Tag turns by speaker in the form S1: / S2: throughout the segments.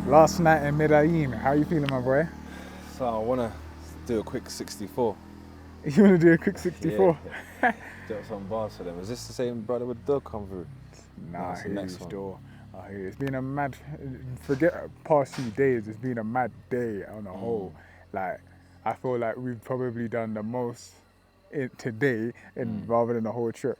S1: Last night in Medellín, how you feeling, my boy?
S2: So I want to do a quick 64.
S1: You want to do a quick 64?
S2: Yeah. Drop some bars for them. Is this the same brother with the dog come through?
S1: Nah,
S2: it's the
S1: I hear
S2: next
S1: you
S2: one.
S1: still. I hear you. It's been a mad, forget past few days, it's been a mad day on the whole. Like, I feel like we've probably done the most today rather than the whole trip.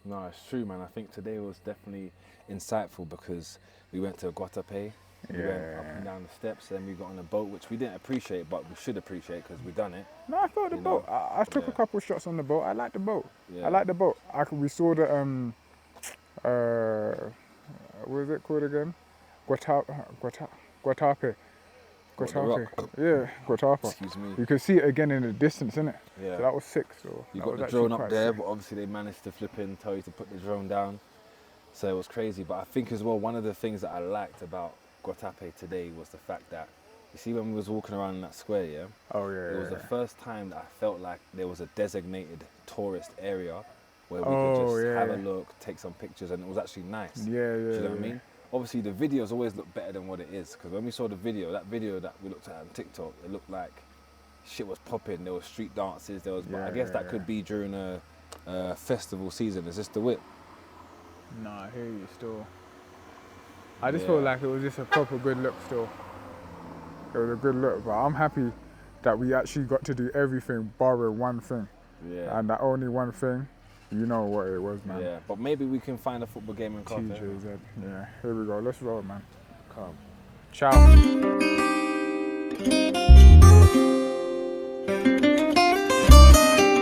S2: No, it's true, man. I think today was definitely insightful because we went to Guatape. We went up and down the steps, then we got on a boat, which we didn't appreciate, but we should appreciate because we done it.
S1: No, I felt the boat. I took a couple shots on the boat. I like the boat.
S2: Yeah.
S1: I like the boat. We saw the what is it called again? Guatape.
S2: What, the rock?
S1: Yeah, Guatape.
S2: Excuse me.
S1: You can see it again in the distance, innit?
S2: Yeah.
S1: So that was sick. So
S2: You
S1: that
S2: got
S1: was
S2: the
S1: actually
S2: drone up
S1: quite
S2: there,
S1: sick.
S2: but obviously they managed to tell you to put the drone down. So it was crazy. But I think as well, one of the things that I liked about Guatape today was the fact that, you see when we was walking around in that square, yeah?
S1: Oh yeah.
S2: It was the first time that I felt like there was a designated tourist area where we
S1: Oh,
S2: could just
S1: yeah.
S2: have a look, take some pictures, and it was actually nice.
S1: Yeah,
S2: Do
S1: yeah.
S2: you know what I mean? Obviously the videos always look better than what it is, because when we saw the video, that video that we looked at on TikTok, it looked like shit was popping. There was street dances, but I guess that could be during a festival season. Is this the whip?
S1: Nah, I hear you still. I just felt like it was just a proper good look still. It was a good look, but I'm happy that we actually got to do everything barring one thing.
S2: Yeah.
S1: And that only one thing, you know what it was, man.
S2: Yeah, but maybe we can find a football game in Colombia.
S1: TJZ. Yeah, here we go. Let's roll, man.
S2: Come.
S1: Ciao.